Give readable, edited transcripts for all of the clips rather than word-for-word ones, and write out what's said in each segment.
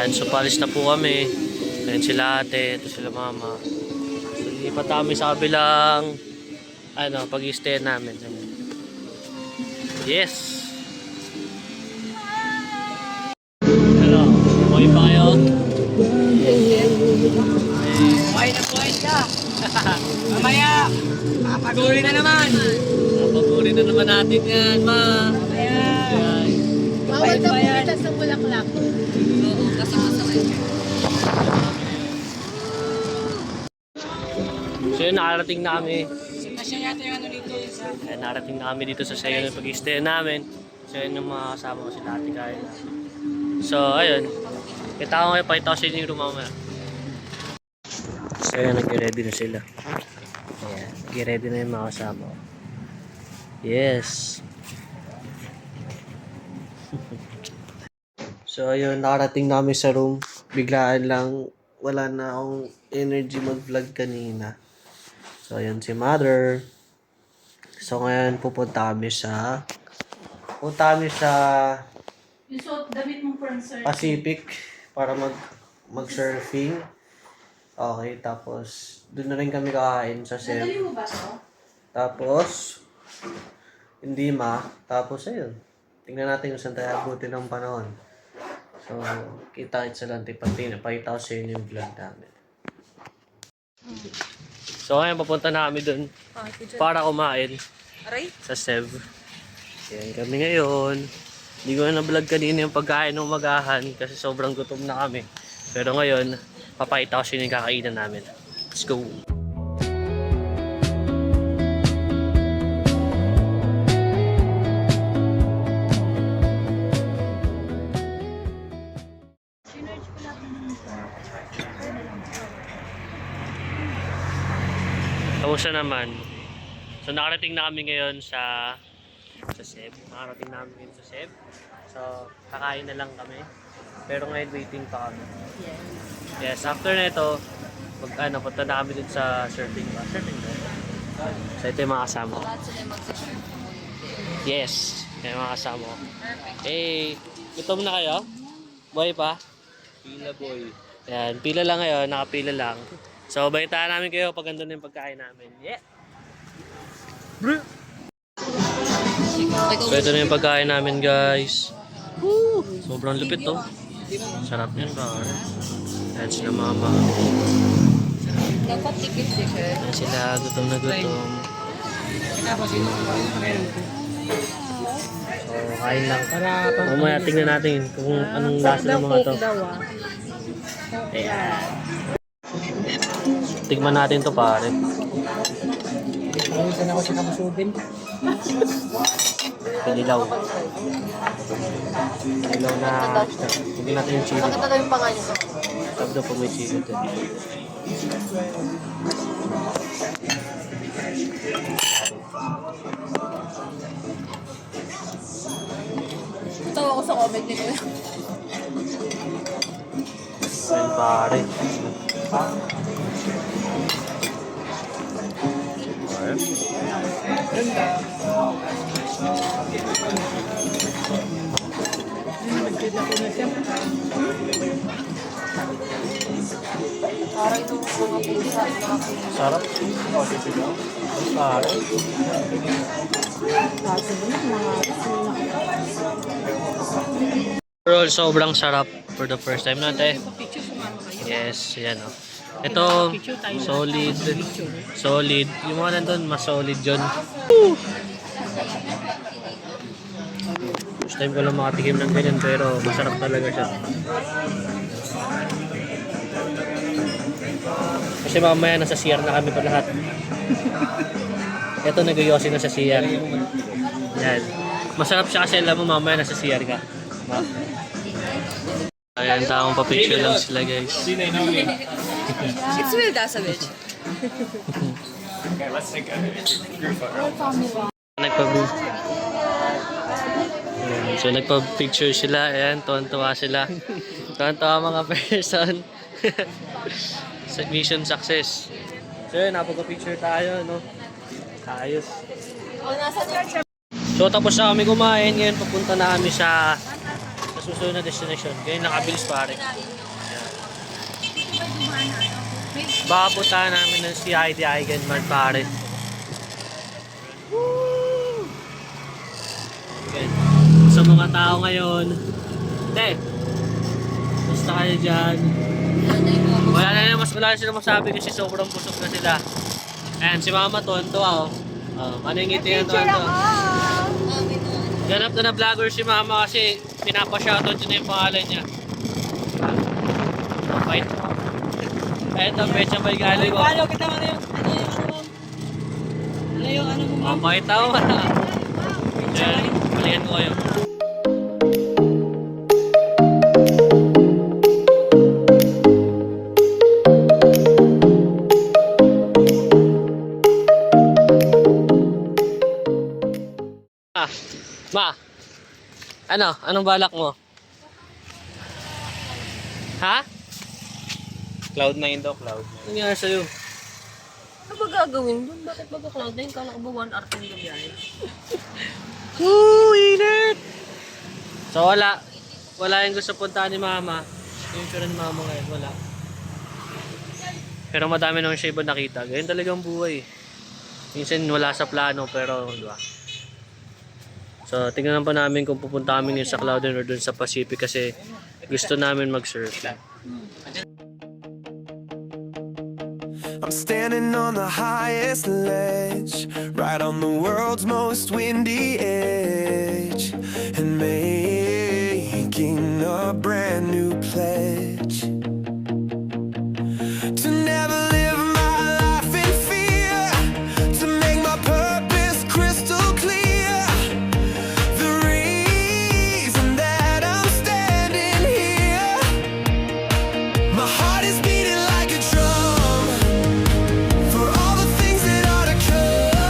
Ayan, so palis na po kami. Ayan sila ate, ito sila mama. So lipat kami sa kabilang pag-i-stay namin. Ayan. Yes! Hello, buhay pa kayo? Buhay na buhay ka! Mamaya! Papaguri na naman! Papaguri na naman natin yan, ma! Ayan! Bawal na pumitas ng bulaklak. Oo, kasi masakit. So yun, nakarating na kami. Kasya yata yung ano dito isa. Ayan, nakarating na kami dito sa sayo ng pag-i-stay namin. So yun yung mga kasama ko si Tati Kyle. So ayun, kita ko ngayon, pakita ko sa inyo yung room mamaya. So yun, nag-ready na sila. Ayan, nag-ready na yung mga kasama ko. Yes! So ayun, nakarating namin sa room. Biglaan lang, wala na akong energy mag-vlog kanina. So ayun si Mother. So ngayon pupunta kami sa Yung suot damit mong pang sir. Pacific para mag-surfing. Okay, tapos doon na rin kami kakain sa Nadali Seb. mo ba to? Tapos hindi tapos ayun. Tingnan natin kung saan tayo abutin ng panahon. So, kita-kitsa lang pakita ko sa inyo yung vlog namin. So, ngayon papunta na kami dun para kumain Aray? sa Seb. Yan kami ngayon. Hindi ko na vlog kanina yung pagkain ng umagahan kasi sobrang gutom na kami. Pero ngayon, papakita ko sa inyo yung kakainan namin. Let's go! Kamusta naman? So nakarating na kami ngayon sa Seb. Nakarating na kami ngayon sa Seb. So kakain na lang kami. Pero ngayon waiting pa kami. Yes, after na ito, punta na kami dun sa surfing ba? Surfing ba? So ito yung mga kasama ko. Yes, yung mga kasama ko. Hey, gutom na kayo? Boy pa? Pila boy. Yan, pila lang ngayon, nakapila lang. So, balitaan namin kayo pag andun na yung pagkain namin. Yeah! Bro! So, ito na yung pagkain namin, guys. Woo! Sobrang lupit, to. Sarap yun, ba? Ayan sila mama. Dapat tikit-tikit. Ayan sila, gutom na gutom. Tapos yun ang So, kain lang. Mamaya tingnan natin kung anong lasa ng mga to. Ayan. Tigman natin to, pare. Pawisan ako sa kamusubin. Pinilaw. Pinilaw na hindi natin yung chili. Bakit na yung pangalan ko? Sabi daw po may chili dito. Tawa ko sa comment ni Kuya. Ayan, pare. Para itong mga pusa. Sarap. Pare. Kaso yun, mga Overall, sobrang sarap for the first time natin. Yes, yan o. Ito, solid. Solid. Yung mga nandun, mas solid yun. First time ko lang makatikim ng ganyan pero masarap talaga siya. Kasi mamaya nasa CR na kami pa lahat. Ito nag-yosi na sa CR. Yan. Masarap siya kasi alam mo mamaya nasa CR ka. Ayan, tamang pa-picture lang sila, guys. It's Will Dasavich. Okay, let's take a group photo. Ayan, so nagpa-picture sila. Ayan, tuwan-tuwa sila. Tuwan-tuwa mga person. Mission success. So yun, napag-picture tayo, no? Ayos. O, nasa church. So tapos na kami kumain. Ngayon papunta na kami sa sa susunod na destination. Ganyan nakabilis pare. Baka puntahan namin ng si Heidi Eigenman pare. Woo! Okay. Sa mga tao ngayon, basta kayo dyan. Wala na sila masabi kasi sobrang busog na sila. Ayan, si Mama tuwan-tuwa oh. Ano yung ngiti yan tuwan-tuwa? Ganap na vlogger si Mama kasi pinapa-shoutout yun na yung pangalan niya. Mabait. Eto, pecha may galing ko. Paano kita mo yung ano mo? Mabait ako. Ayan, balikan ko kayo. Ma, anong balak mo? Ha? Cloud9 daw, Cloud9. Ano nangyari sa'yo? Ano ba gagawin doon? Bakit magka-cloud na yun? Kala ko ba 1 hour 10 gabiyahe? Init! So wala yung gusto puntahan ni Mama. Yung sure ni Mama ngayon, wala. Pero madami naman siya iba nakita. Ganyan talagang buhay. Minsan wala sa plano pero diba? So, tingnan pa namin kung pupunta kami sa Cloud9 or dun sa Pacific kasi gusto namin mag-surf. I'm standing on the highest ledge, right on the world's most windy edge, and making a brand new pledge to never live my life in fear, to make my purpose crystal clear. The reason that I'm standing here, my heart is beating like a drum for all the things that are to come.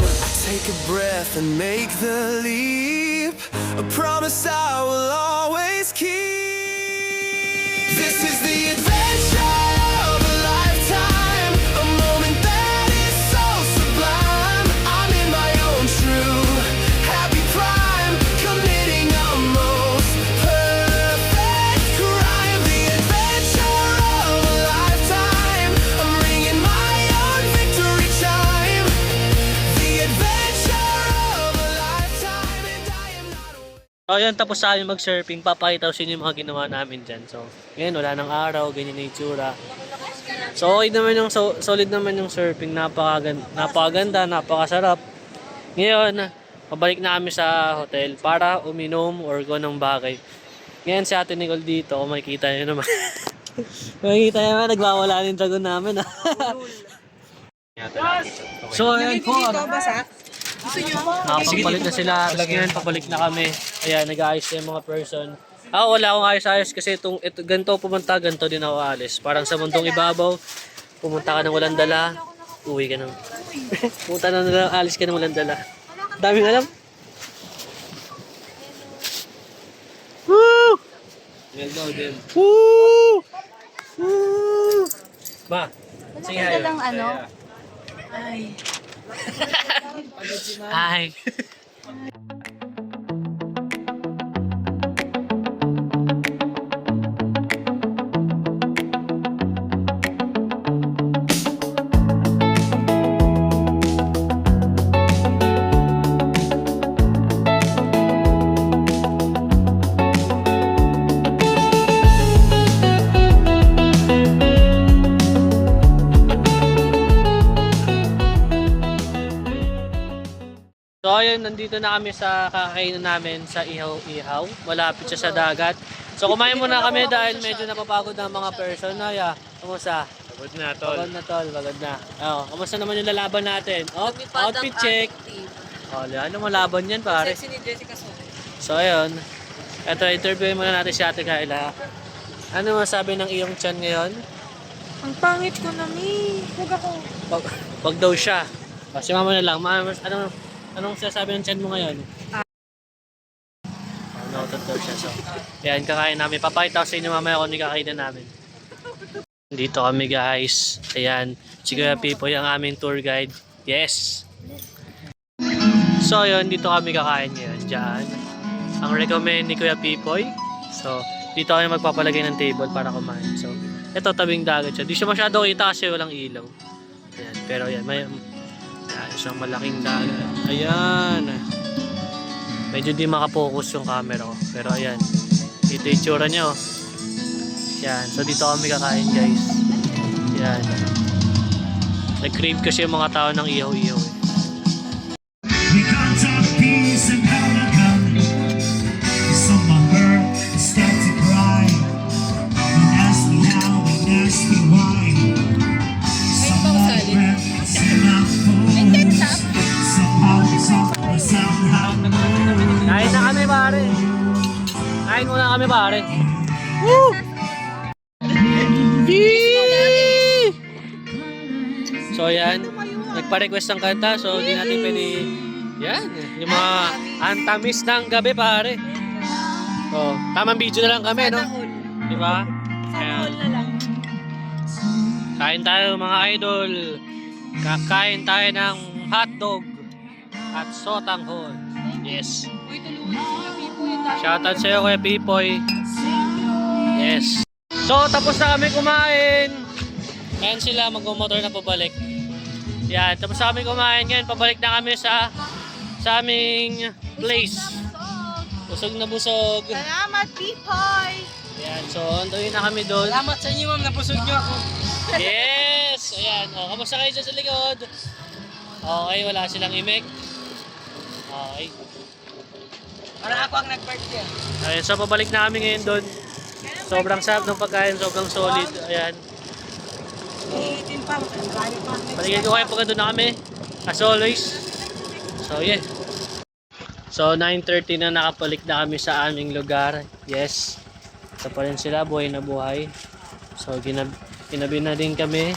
I take a breath and make the leap, a promise I will always keep. This is the adventure of a lifetime, a moment that is so sublime. I'm in my own true happy prime, committing a most perfect crime. The adventure of a lifetime, I'm ringing my own victory chime. The adventure of a lifetime, and I am not aware. So, yun, tapos sa amin mag-surfing, papakita ko sa inyo yung mga ginawa namin dyan. So, ngayon, wala nang araw, ganyan na yung itsura. So, okay naman yung, solid naman yung surfing, napakaganda, napakasarap. Ngayon, pabalik na kami sa hotel para uminom or go ng bagay. Ngayon, si Ate Nicole dito, kung makikita nyo naman. Makikita nyo naman, nagwawala yung dragon namin. So, ayan po. Nakapagpalit na sila. Tapos ngayon, pabalik na kami. Ayan, nag-aayos na yung mga person. Wala akong ayos-ayos kasi ganito pumunta, ganito din ako alis. Parang sa mundong ibabaw, pumunta ka ng walang dala, uwi ka ng... pumunta na lang, alis ka ng walang dala. Daming alam. Woo! Woo! Woo! Ba, sige hayo. Lang ano? Ay. So ayun, nandito na kami sa kakainan namin sa Ihaw-Ihaw. Malapit siya sa dagat. So kumain muna kami dahil medyo napapagod ang mga person.Aya, kamusta? Pagod na, tol. Pagod na tol, pagod na. Kamusta naman yung lalaban natin? Outfit check. Ano mo laban yan pare? Sexy ni Jessica Soto. So ayun, eto interviewin muna natin si Ate Kayla. Ano masabi ng iyong tiyan ngayon? Ang pangit ko na, Mi. Huwag ako. Wag daw siya. Si Mama na lang. Anong sasabi ng tiyan mo ngayon? Nautot daw siya. So, yan, kakain namin. Papakita ko sa inyo mamaya kung kakainin namin. Dito kami guys. Ayan, si Kuya Pipoy ang aming tour guide. Yes! So yun, dito kami kakain ngayon. Diyan. Ang recommend ni Kuya Pipoy. So, dito kami magpapalagay ng table para kumain. So, ito tabing dagat siya. Di siya masyado kita kasi walang ilaw. Ayan. Pero yan, may isang malaking dagat. Ayan. Medyo di makapokus yung camera ko. Pero ayan. Dito yung tsura niya oh. Yan. So dito kami kakain guys. Yan. Nag-crave kasi yung mga tao ng ihaw-ihaw eh. We got our peace and how to come. So my heart starts to cry. You ask me how and ask me why. Some breath in my bones. Somehow Kain na kami pare. Kain muna kami pare. Woo! So yan, nagpa-request ng kanta so di natin pwede yan, yung mga antamis ng gabi pare. So, tamang video na lang kami no? Di ba? Ayan. Kain tayo mga idol. Kakain tayo ng hotdog at sotanghon. Yes. Shoutout sa'yo Kuya Pipoy. Yes. So tapos na kami kumain. Ayan sila magmumotor na pabalik. Yan, tapos na kami kumain ngayon. Pabalik na kami sa aming place. Busog na busog. Salamat, Pipoy! Ayan, so andoy na kami doon. Salamat sa inyo ma'am, napusog nyo ako. Yes! Ayan, o, kamusta kayo dyan sa likod? Okay, wala silang imik. Okay. Parang ako ang nag-birthday. Ayan, so pabalik na kami ngayon doon. Sobrang sarap ng pagkain, sobrang solid. Ayan. Itin pa, marami pa. Paligid ko kayo pagka doon na kami. As always. So yeah. So 9:30 na nakapalik na kami sa aming lugar. Yes. Ito pa rin sila, buhay na buhay. So ginabi na din kami.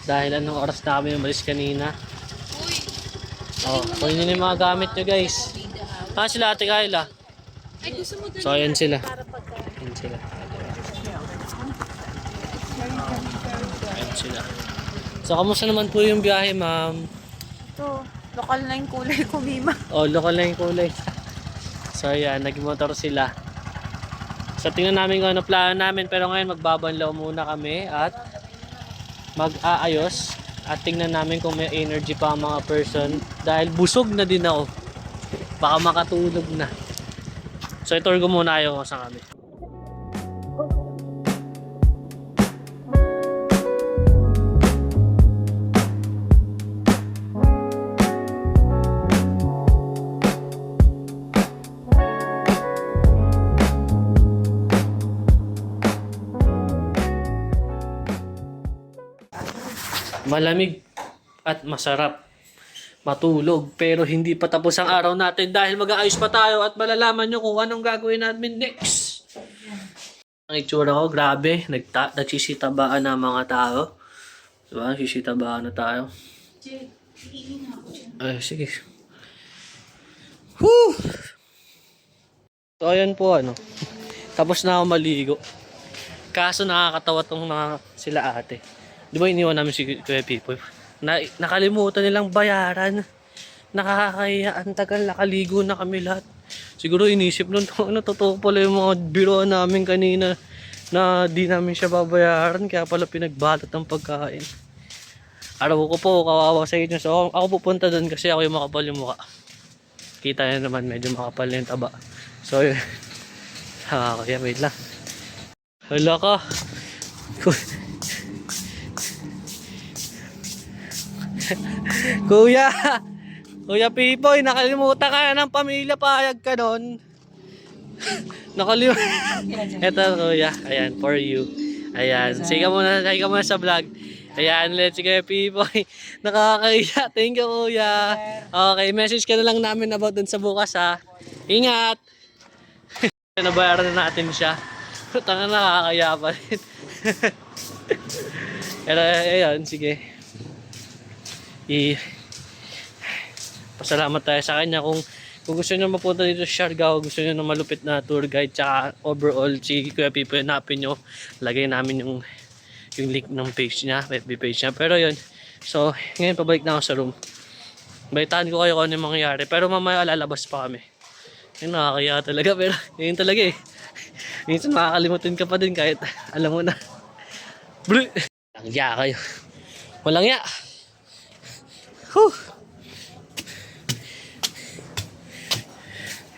Dahil anong oras na kami umalis kanina. Oh, kunin nyo yung mga gamit nyo guys. Sila Ate Kayla. So ayan sila. Ayan sila. Ayan sila. So kamusta naman po yung biyahe ma'am? Ito, lokal na yung kulay ko, Mima. Oh, lokal na yung kulay. So ayan, nagmotor sila. So tingnan namin kung ano plano namin. Pero ngayon magbabanlaw muna kami at mag-aayos. At tingnan namin kung may energy pa ang mga person. Dahil busog na din ako. Baka makatulog na. So itour ko muna kayo kung saan kami. Malamig at masarap matulog pero hindi pa tapos ang araw natin dahil mag-aayos pa tayo at malalaman nyo kung anong gagawin natin next. Ang itsura ko, grabe, nagsisitabaan na mga tao. Diba? Nagsisitabaan na tayo. Ay, sige. Woo! So, ayan po, tapos na ako maligo. Kaso nakakatawa tong mga sila ate. Di ba iniwan namin si Kuya Pipoy? Nakalimutan nilang bayaran. Nakakahiya. Ang tagal, nakaligo na kami lahat. Siguro inisip nun, totoo pala yung mga biroan namin kanina na di namin siya babayaran. Kaya pala pinagbalot ang pagkain. Araw ko po, kawawa sa inyo. So ako pupunta doon kasi ako yung makapal yung mukha. Kita nyo naman, medyo makapal na yung taba. So yun. Kaya wait lang. Wala ka. Kuya Pipoy, nakalimutan ka na ng pamilya, payag ka doon. Nakalimutan. Ito kuya, ayan, for you. Ayan, sige muna sa vlog. Ayan, let's go Pipoy. Nakakahiya, thank you kuya. Okay, message ka na lang namin about dun sa bukas ha. Ingat. Nabayaran na natin siya. Tanga, nakakahiya pa rin. Pero ayan, sige. Pasalamat tayo sa kanya kung gusto nyo mapunta dito sa Siargao, gusto nyo na malupit na tour guide, tsaka overall si Kuya Pipoy, hanapin nyo, lagay namin yung link ng page niya, FB page niya. Pero yun, so ngayon pabalik na ako sa room. Baitaan ko kayo kung ano yung mangyayari. Pero mamaya lalabas pa kami. Yung nakakaya talaga, pero yun talaga eh. Minsan makakalimutin ka pa din kahit alam mo na. Bro! Walang ya kayo. Walang ya! Whew!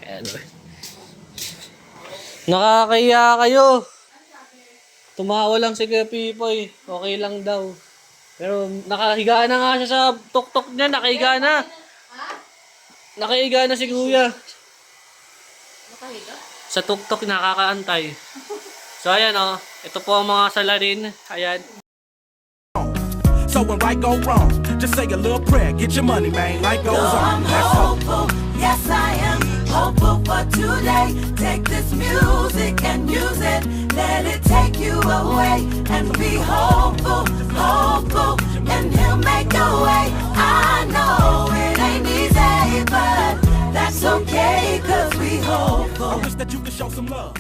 Ayan o. Nakakaya kayo. Tumawa lang si Kuya Pipoy. Okay lang daw. Pero nakahiga na nga siya sa tuktok niya. Nakahiga na. Nakahiga na si Kuya. Sa tuktok nakakaantay. So ayan o. Ito po ang mga salarin. Ayan. So when right go wrong, just say a little prayer, get your money, man. Life goes on. Let's hope. Yes, I am hopeful for today. Take this music and use it. Let it take you away and be hopeful, hopeful, and He'll make a way. I know it ain't easy, but that's okay, 'cause we hopeful. I wish that you could show some love.